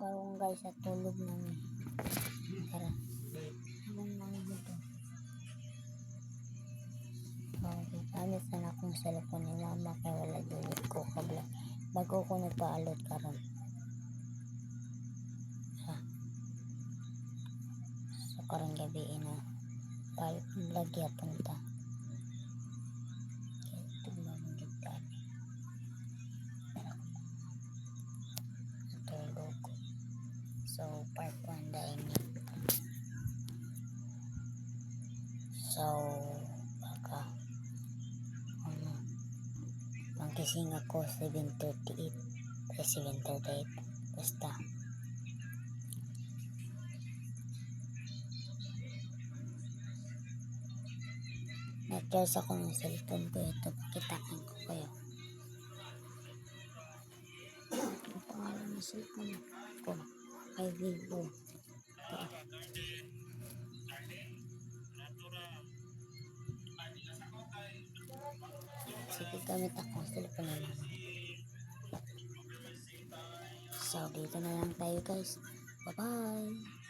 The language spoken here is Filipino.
Karon guys, sa tulog namin. Tara. Anong mga dito? Okay, ano sana akong cellphone ni mama kaya wala dulot ko kabla. Bago ko nagpaalot karon. So karong gabi na lagi punta. Ito lang kita. Tulog. So part 1 dahil so baka pangkising ako 7:38 7:38 basta na-charge ako ng cellphone ko. Ito, pakitaan ko kayo ang pangalan ng cellphone ko ay Vivo. Ito. Sige, gamit ako ang cellphone na lang. So dito na lang tayo guys, bye bye.